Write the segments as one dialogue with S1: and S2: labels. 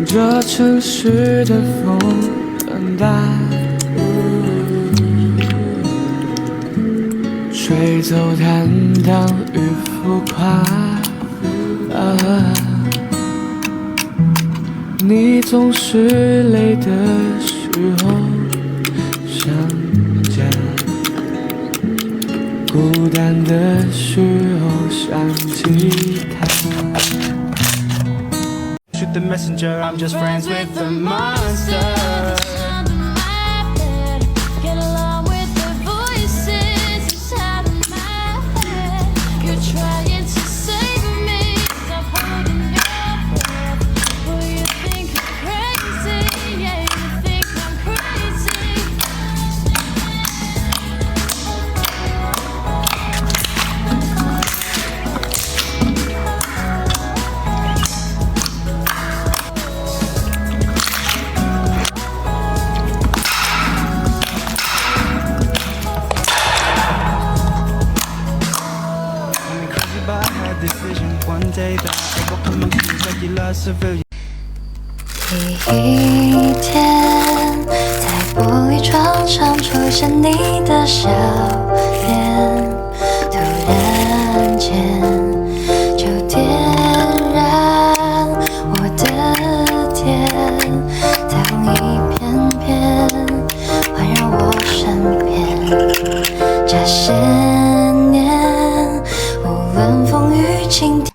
S1: 这城市的风很大，吹走坦荡与浮夸。你总是累的时候想家，孤单的时候想吉他。
S2: Shoot the messenger, I'm just friends with the monster. Decision one day that I will come and be regular civilian.
S3: 第一天，在玻璃窗上出现你的笑脸，突然间就点燃我的天，彩虹一片片环绕我身边，这些年无论风雨晴天。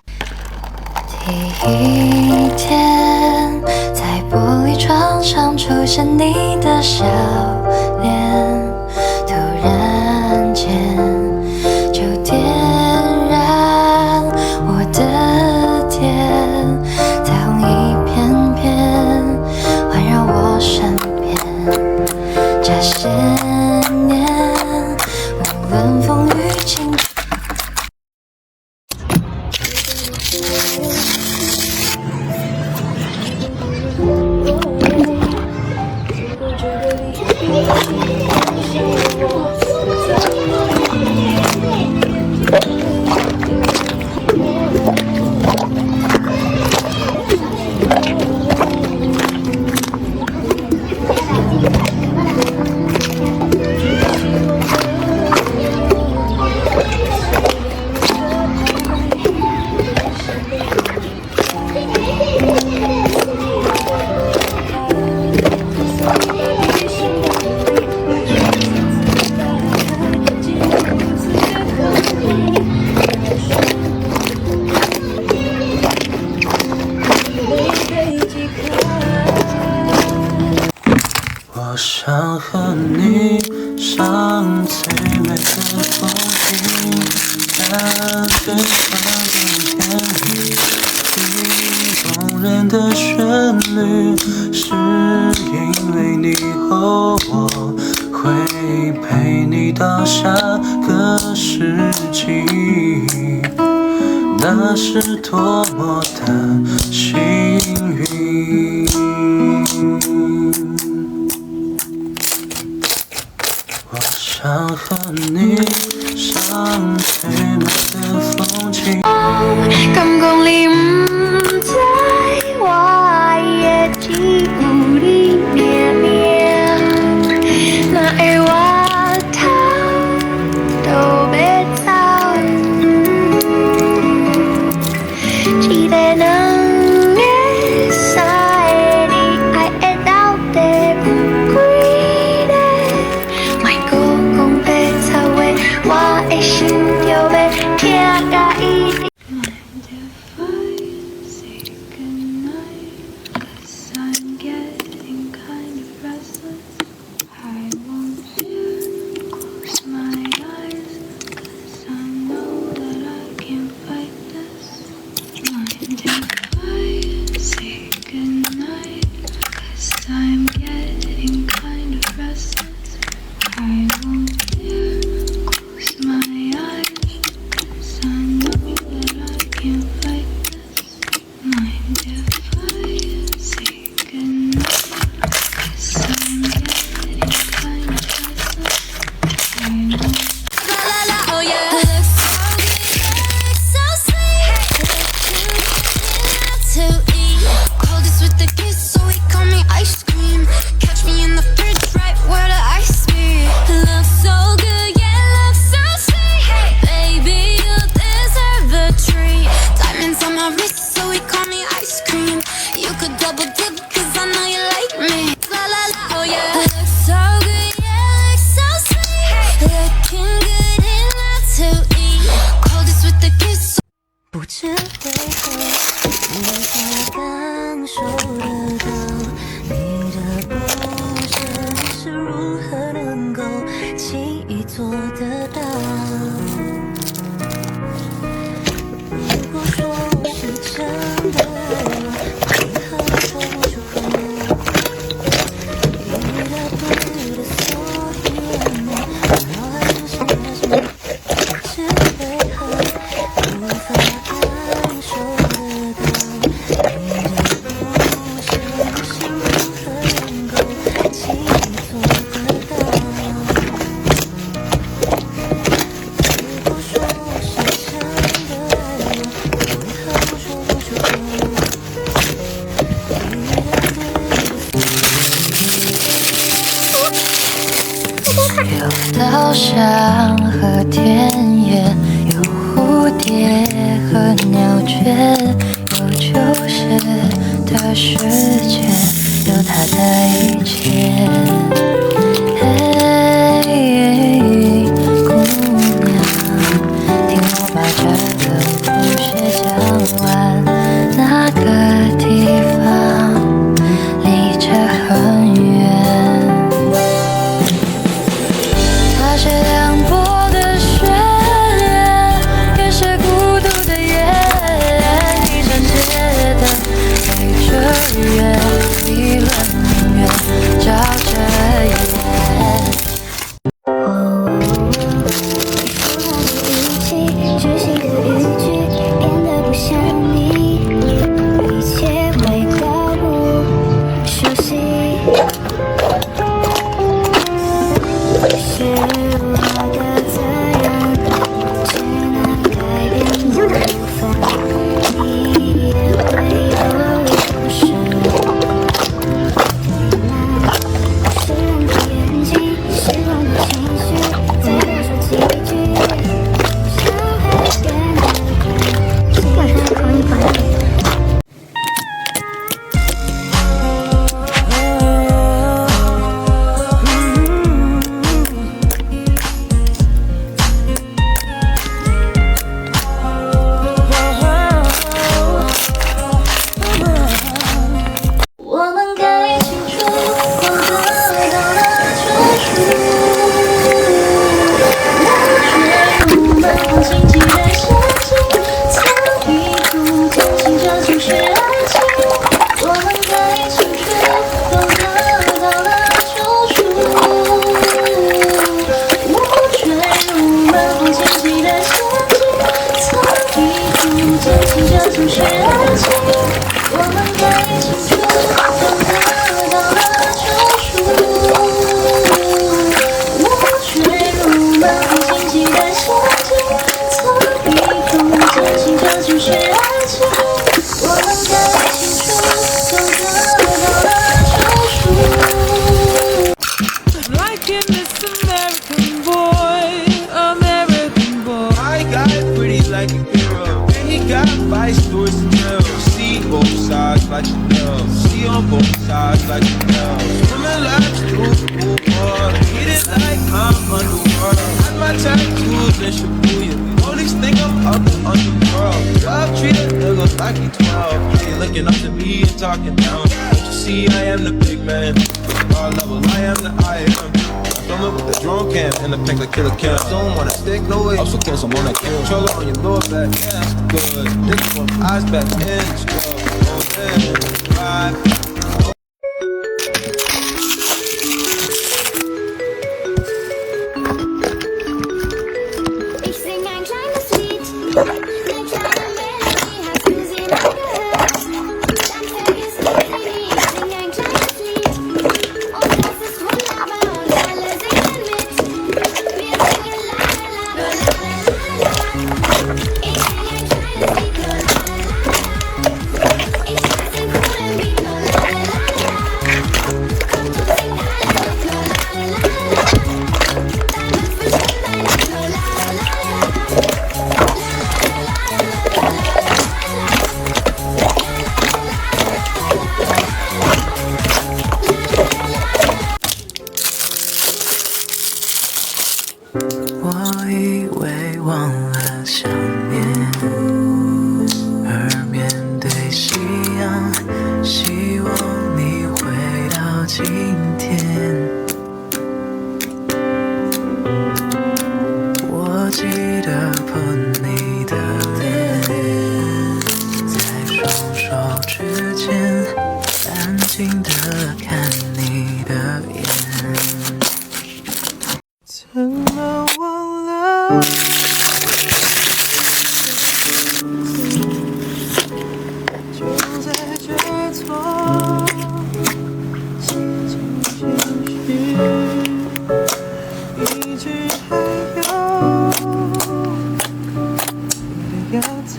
S3: 第一天，在玻璃窗上出现你的笑脸，突然间就点燃我的天，彩虹一片片环绕我身边，这些年无论风雨晴天。
S1: 我想和你上最美的风景，在最长的天里，听动人的旋律，是因为你和我会陪你到下个世纪，那是多么的幸运。我想和你上最美的风景。
S3: 敢讲你不知，我的肌肤里面面，哪会我头都要走，一个两个三个你爱的到底有几个？莫搁讲白臭话，我的心就要痛甲伊。double dip, 'cause I know you like me. La la la, oh yeah. Look so good, yeah, look so sweet. Looking good enough to eat. Coldest with the kiss. 不知为何，你才感受得到，你的不舍是如何能够轻易做得到？如果说是真的爱我，为何说不出口？你的不的所以然呢？脑海出现的什么？不知为何，无法感受得到，你的不舍是如何能够轻易做得到？如果说是真的爱我，为何说不出口？有稻香和田野，有蝴蝶和鸟雀，有球鞋的世界，有它的一切。嘿，姑娘，听我把这个故事讲完。那个地方离这很远，它是凉薄的雪，也是孤独的夜，一整街的陪着月，一轮明月照着夜。窒息的语句变得不像你，一切味道不熟悉。是我的责任，只能改变部分，你也会有流失。是人的眼睛，失望的情绪，再多说几句，伤害变得更细碎。我们该清楚，都得到了救赎。我坠入满腹荆棘的陷阱，曾一度坚信这就是爱情。我们该清楚，都得到了救赎。我坠入满腹荆棘的陷阱，曾一度坚信这就是爱情。我们该清楚，都得到了救赎。我坠入满腹荆棘的陷阱，曾一度坚信这就是爱情。我们该清楚，都得到了救赎。
S4: Liking this American boy, American boy. I got pretty like a girl, and he got vice stories to tell. See both sides like you know, see on both sides like you know. Swimming laps through the pool bar, treat it like I'm underworld. Got my tattoos in Shibuya, police think I'm out the underworld. Love treat a nigga like he 12, they looking up to me and talking down. But you see, I am the big man. Our level, I am the I am. Filming with the drone cam and the pink like Killer Cam. Don't wanna stick, no way. I'm so close, I'm on that kill. Controller on your lower back, yeah, that's good. Dick from eyes back in, strong. Oh, man, ride.
S3: Ich sing ein kleines Lied, eine kleine Melodie, hast du sie mal gehört? Dann vergiss die nie. Ich sing ein kleines Lied und es ist wunderbar und alle singen mit. Wir singen la la la la la la. Ich sing ein kleines Lied, la la la la. Ich weiß den coolen Beat, la la la.
S1: 之间，安静地看你的眼。怎么忘了？就在这座心情情绪，一直还有你的样子。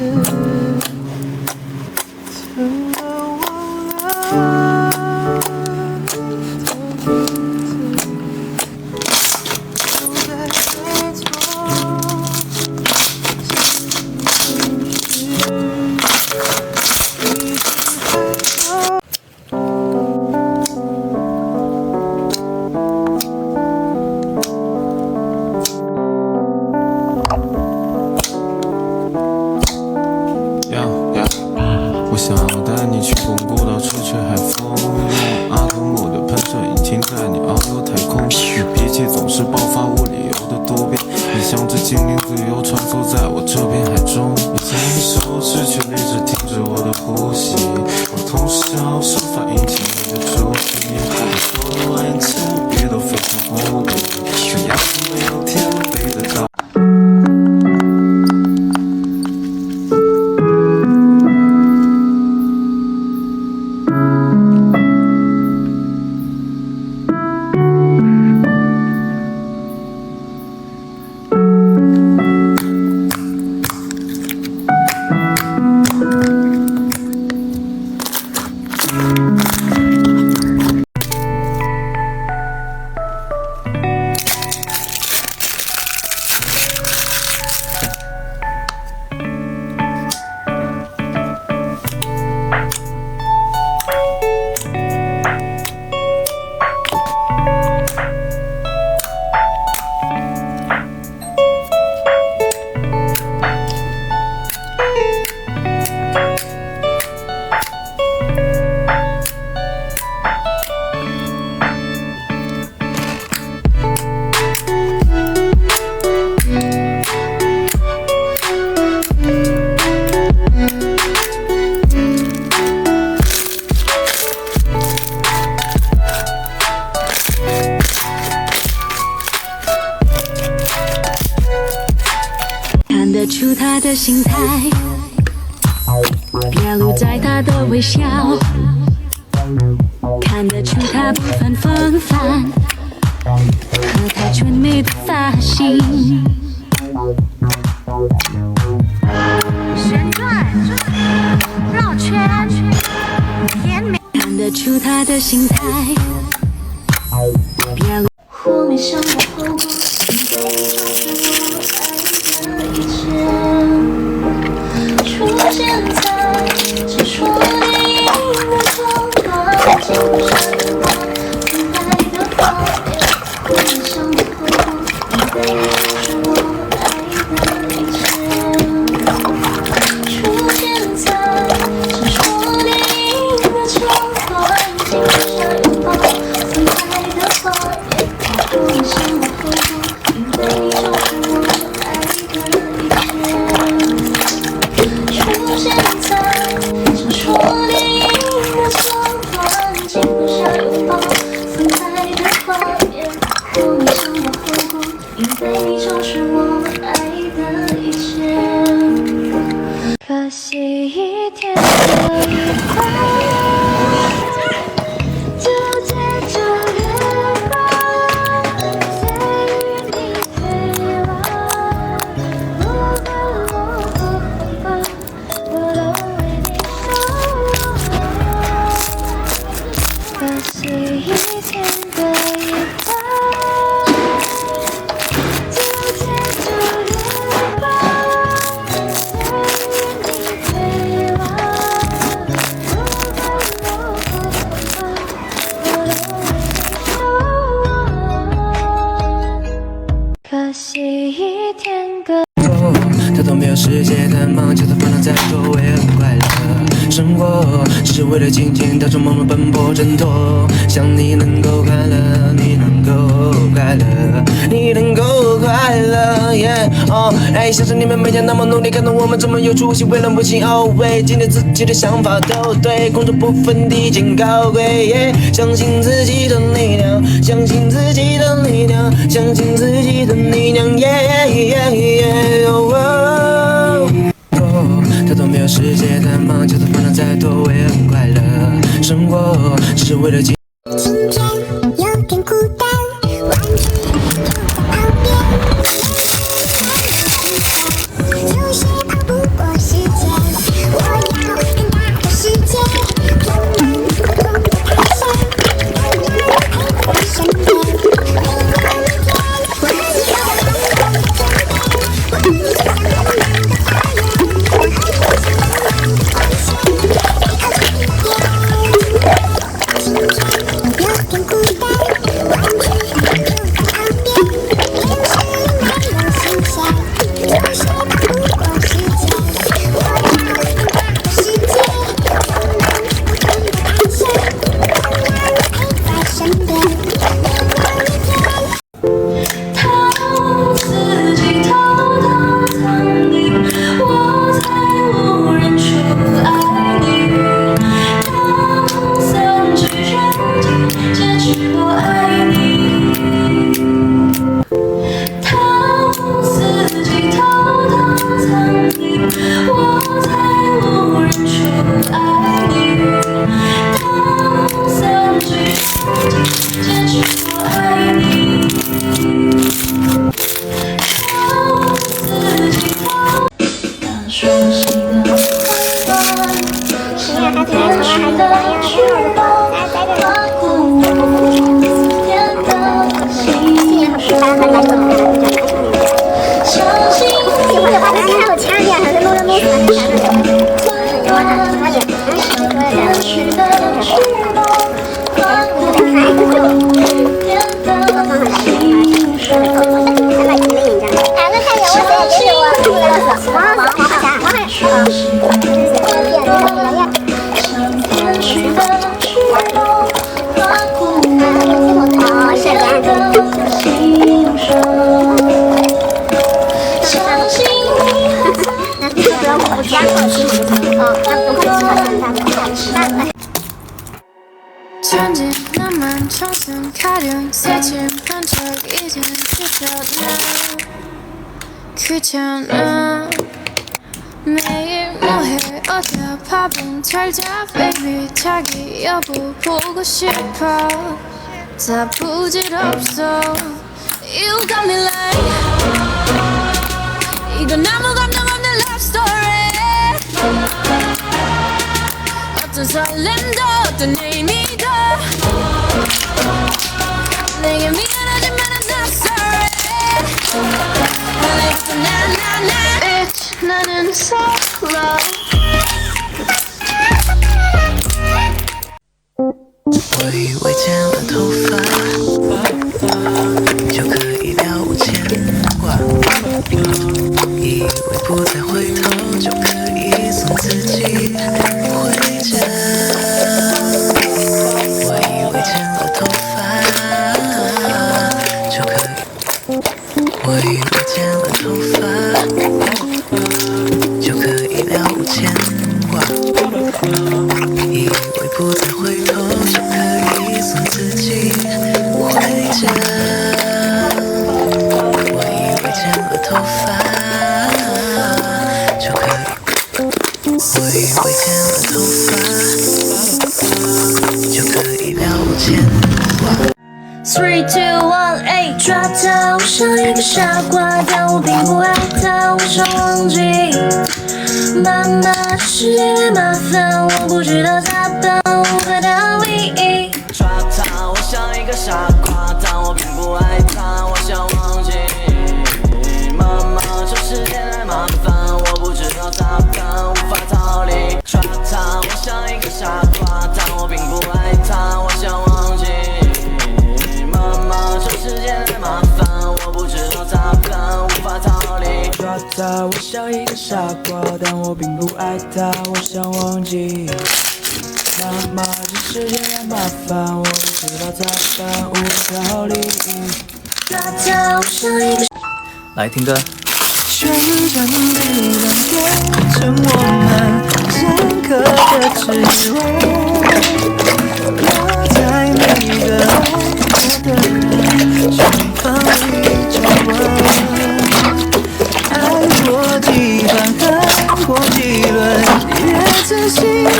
S1: 怎么忘了你的名字？就在这座心情情绪，一直还有。
S5: 我想带你去宫古岛吹吹海风，阿童木的喷射引擎带你遨游太空，你脾气总是爆发无理由的多变，你像只精灵自由穿梭在我这片海中，你轻手失去理智停止我的呼吸，我通宵设法引起你的注意，你说我眼前别都非常无力，却要是没有天飞得到。
S6: 看得出他的心态，表露在他的微笑，看得出他不凡风范和他纯美的发型，旋转绕圈甜美，看得出他的心态，表露
S3: 我没想过后果，出现在这说电影的窗口，经不上阳光分开的画面。我没想过后果，因为你就是我爱的一切。出现在这说电影的窗口，经不上阳光分开的画面。我没想过后果，因为你就是我爱的一切。出现在这说电影的窗口，经不上拥抱分开的画面。我没想过后果，因为你就是我爱的一切。可惜一天的愉快，就在这月光，在与你对望，我都为你守望。可惜一天的愉快，就在这月光，在与你对望，我都为你守望。可惜一天个。
S1: 他都没有世界的忙，叫他烦恼再多，我也很快乐。生活活只是为了今天，带着梦梦奔波挣脱。想你能够快乐，你能够快乐，你能够快乐。哎，想想你们每天那么努力，看到我们这么有出息，为人不行哦喂，今天自己的想法都对，工作不分低贱高贵。相信自己的力量，相信自己的力量，相信自己的力量。太多没有世界太忙，就算烦恼再多，我也很快乐。生活只是为了今
S6: 天有点孤单，玩具就是跑不过时间，我要更大的世界，充满不同的探险，我要陪在身边，没有明天，我有
S3: 천진 나만 청순 가련 새침 반짝이진 귀찮아 매일 뭐해 어젯밤은 잘자 baby 자기 여보 보고 싶어 다 부질없어 You got me like 이건 아무 감정 없는 love story 어떤 설렘도 어떤 의미도 내게 미안하지만 I'm not sorry 원래부터 나나나 Bitch 나는 solo
S1: 我以为剪了头发就可以了无牵挂，以为不再回头就可以送自己回家。我以为剪了头发就可以，我以为剪了头发就可以了无牵挂，以为不再回头就可以送自己回家。我以为剪了头发就可以，我以为剪了头发就可以了无牵挂。
S3: 3, 2, 1, 8抓他，我像一个傻瓜，但我并不爱他，我想忘记。妈妈，这世界太麻烦，我不知道咋办，无法逃离。
S1: 抓他，我像一个傻瓜，但我并不爱他，我想忘记。妈妈，这世界太麻烦，我不知道咋办，无法逃离。抓他，我像一个傻瓜，但我并不爱他，我想忘记。妈妈，这世界太麻烦，我不知道咋办，无法逃离。抓
S4: 他，我像一个傻瓜，但我并不爱他，我想忘记。妈妈，这世界让麻烦，我不知道咋办，无条好理。
S3: 那他，我像一个。
S1: 来听歌。
S4: 旋转地浪变成我们深刻的滋味，落在每个爱过的人心房里找温。爱过几番，恨过几轮，越真心越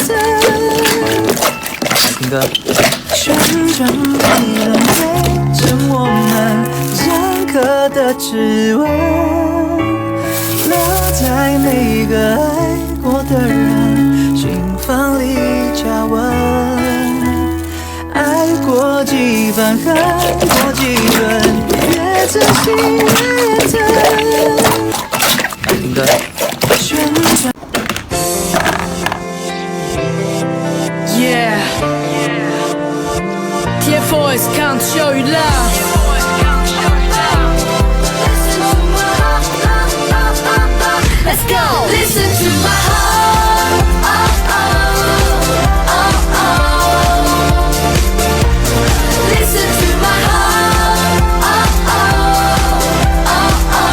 S4: 真。
S1: 来听歌。
S4: 旋转地浪变成我们深刻的滋味。在每个爱过的人心房里加温，爱过几番，恨过几轮，越真心越真。
S1: 来听歌。
S4: 旋转。Yeah, TFBOYS Can't Show You Love。Let's
S3: go! Listen to my heart. Oh, oh, oh, oh. Listen to my heart. Oh, oh, oh, oh.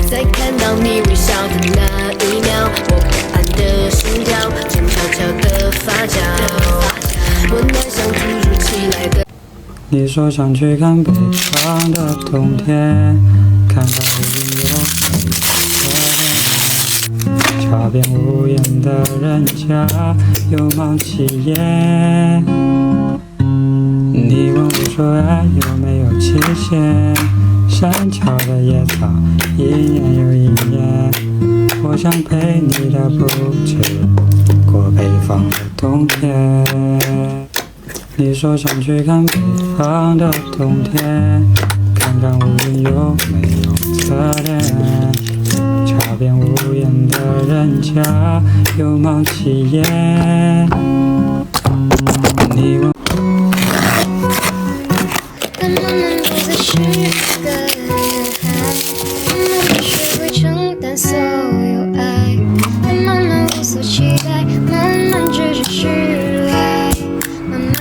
S3: 在看到你微笑的那一秒，我不安的心跳正悄悄地发酵，温暖像突如其来的。
S7: 你说想去看北方的冬天，看看无云有桥边无言的人家有冒起烟。你问我说爱有没有期限？山桥的野草一年又一年，我想陪你的不止过北方的冬天。你说想去看北方的冬天，看看乌云有没有侧脸，桥边无言的人家有冒起烟。你问
S3: 但慢慢不再是一个男孩，慢慢学会承担所有爱，但慢慢无所期待，慢慢只是释怀，慢慢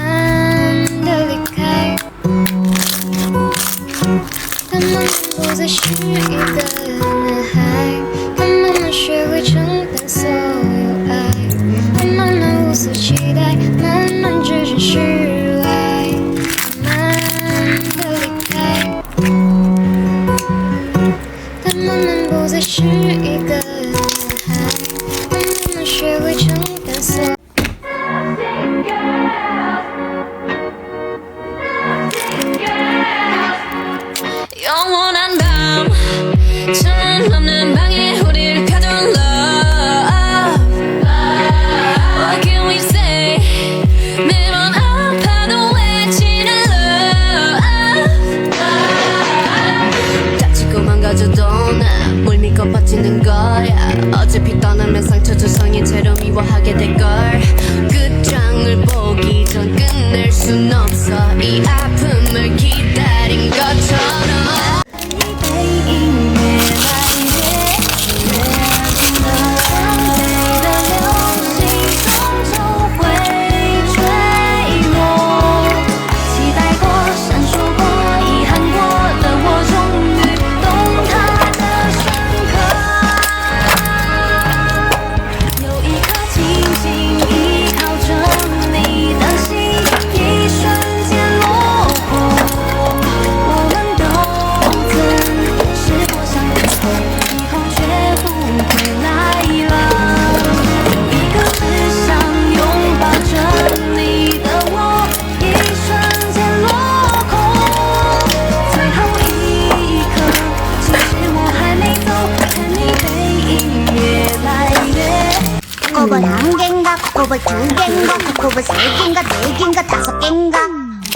S3: 的离开。但慢慢不再是一个男孩，但慢慢学会承担所有爱，但慢慢无所期待，慢慢只是释怀，慢慢的离开。但慢慢不再是一个男孩，但慢慢学会承担所有。영원한 밤 사람 없는 방에 우리를 가둔 love. What can we say? 매번 아파도 외치는 love. 다치고 망가져도 난 뭘 믿고 버티는 거야. 어차피 떠나면 상처 조성인 채로 미워하게 될걸. 끝장을 보기 전 끝낼 순 없어. 이 아픔을 기다린 것처럼.
S6: 코코볼 한 갠가, 코코볼 두 갠가, 코코볼 세 갠가, 네 갠가, 다섯 갠가.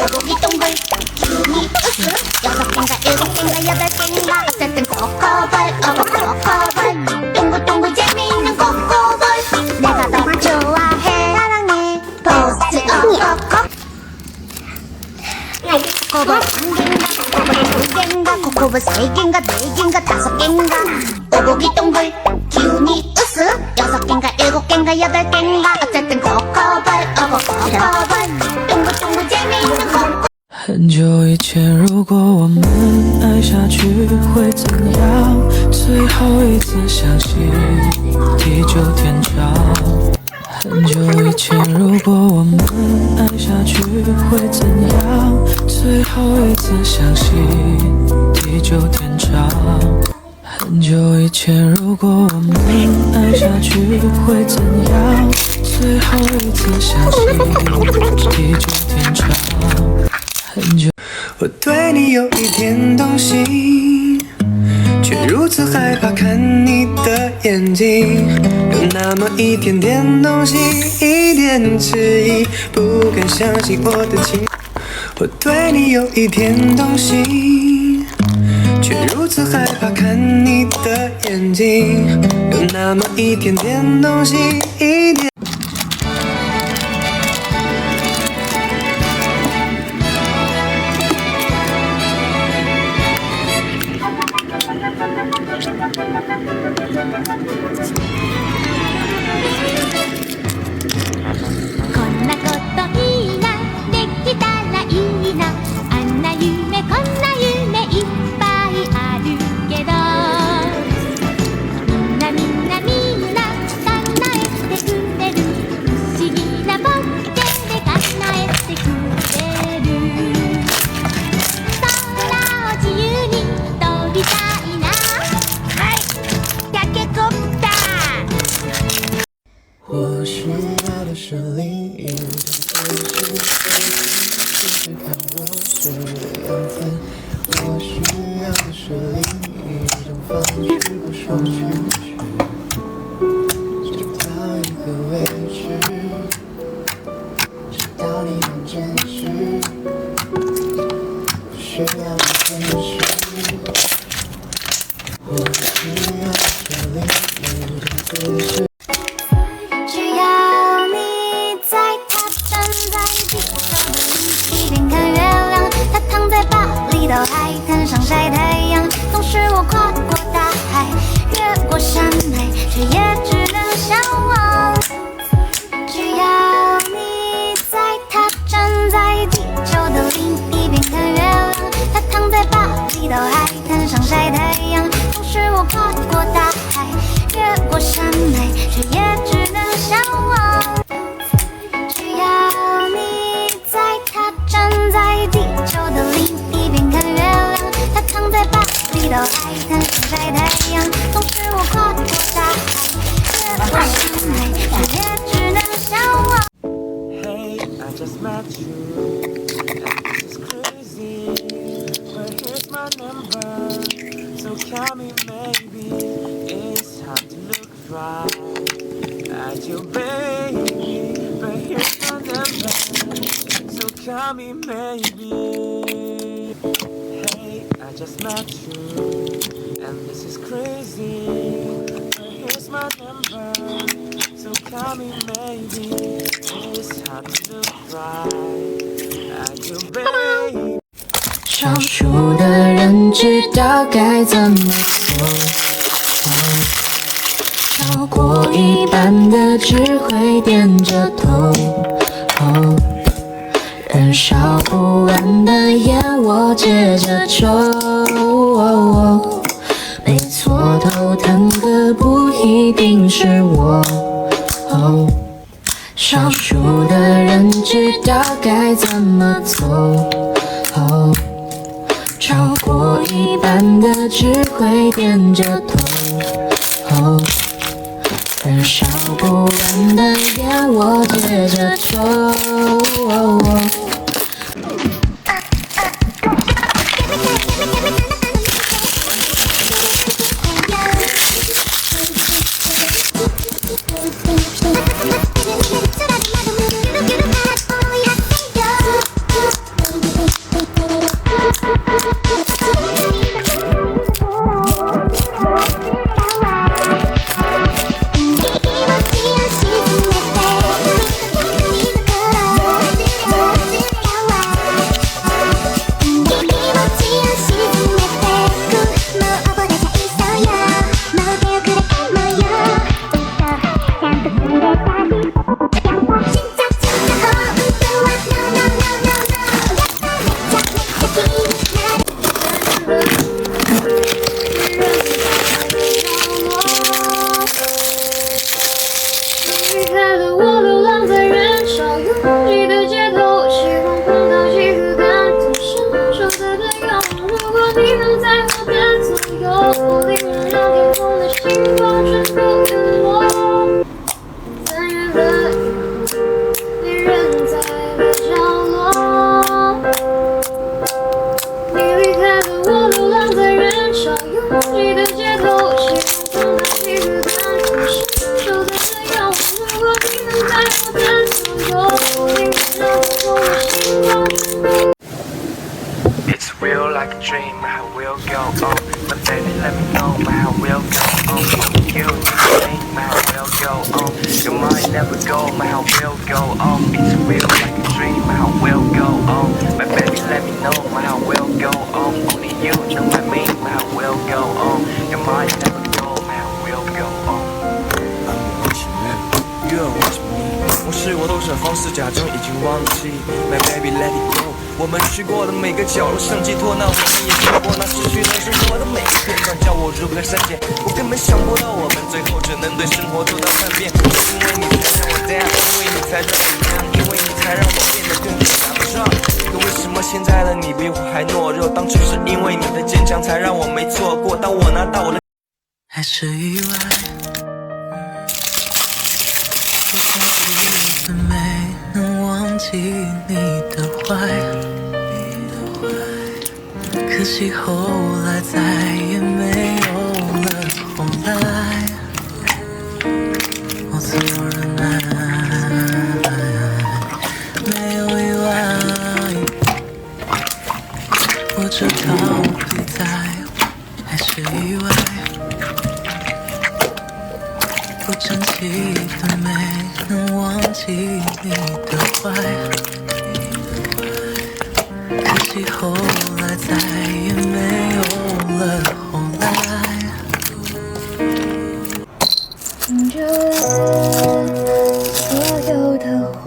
S6: 오복이 동글, 기운이 으스. 여섯 갠가, 일곱 갠가, 여덟 갠가. 어쨌든 코코볼, 코코볼. 동글동글 재미있는 코코볼. 내가 널 좋아해, 사랑해. 포스트 코코. 코코볼 호흡은 3개인가 4개인가 5개인가 오고기 동글 기운이 으스 6개인가 7개인가 8개인가 어쨌든 코코볼 오고 코코볼 동글동글 재미있는 코코
S1: 很久以前，如果我们爱下去会怎样？最后一次相信，地久天长。很久以前，如果我们爱下去会怎样？最后一次相信，地久天长。很久以前，如果我们爱下去会怎样？最后一次相信，地久天长。很久。
S8: 我对你有一点动心，却如此害怕看你的眼睛，有那么一点点动心，一点迟疑，不敢相信我的情。我对你有一点动心，却如此害怕看你的眼睛，有那么一点点动心，一点。
S3: こんなこといいなできたらいいなあんな夢こんな夢いっぱいあるけどみんなみんなみんな叶えてくれる不思議なボッケで叶えてくれる空を自由に飛びたいなはいタケコプター
S1: 我需要的是另一种方式，试试看我是的养分。我需要的是另一种方式，不说去，找到一个位置，直到你很真实，不需要的真实。我需要的是另一种姿势。
S3: 只要你在，他站在地球的另一边看月亮，他躺在巴厘岛海滩上晒太阳，总是我跨过大海，越过山脉，却也只能向往。只要你在，他站在地球的另一边看月亮，他躺在巴厘岛海滩上晒太阳，总是我跨过大海，越过山脉，却也只能向往。只要你在，他站在地球的另一边看月亮，他躺在巴厘岛海滩上晒太阳，总是我跨过大海，越过山脉，却也只能向往。
S1: Hey, I just met you, and this is crazy. But here's my number, so call me maybe. It's hard to look right at you, baby. But here's my number, so call me maybe. Hey, I just met you, and this is crazy. But here's my number, so call me maybe. It's hard to look right at you, baby. 少数的人知道该怎么做，超过一半的只会点着头。燃烧不完的烟，我接着抽。没错，头疼的不一定是我。少数的人知道该怎么走。超过一半的只会点着头，燃烧不完的烟，我接着抽。
S6: 気を沈めて
S9: never go, my heart will go on. It's real like a dream, my heart will go on. My baby let me know, my heart will go on. Only you know what I mean, my heart will go on. Your mind never go, my heart will go on.
S10: I'm watching you, you're watching me. 我试过多少方式，假装已经忘记。My baby let it go。我们去过的每个角落上寄托，那我们也去过那逝去的生活的每个片段，叫我如何删减。我根本想不到，我们最后只能对生活做到叛变。因为你才让我 down， 因为你才让我 down， 因为你才让我变得更强壮。可为什么现在的你比我还懦弱？当初是因为你的坚强，才让我没错过。当我拿到我的，
S1: 还是意外。我没能忘记你的坏，可惜后来再也没有了后来。我自我忍耐，没有意外，我只逃避在，还是意外。不争气的没能忘记你的坏，可惜后来再也没有了后来。
S6: 听着所有的花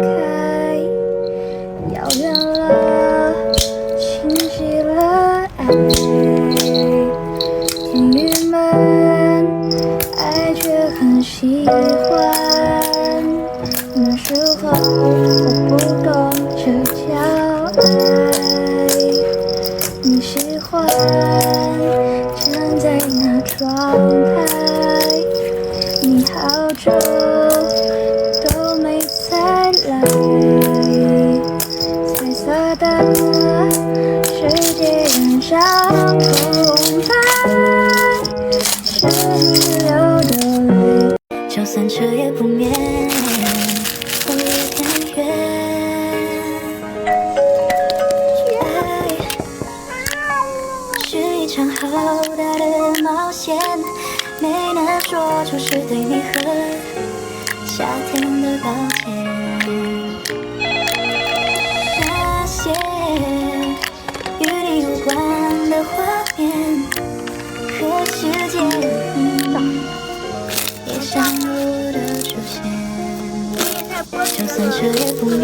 S6: 开，遥远了，清晰了爱，情侣们爱却很喜欢。那时候我不懂这叫爱，你喜欢站在那窗台，你好久都没再来，彩色的世界染上空白，是你流的泪，就算彻夜不眠，我也甘愿。是一场好大的冒险，没能说出是对你和夏天的抱歉。那些与你有关的画面和时间，也相互的出现。就算彻夜不眠，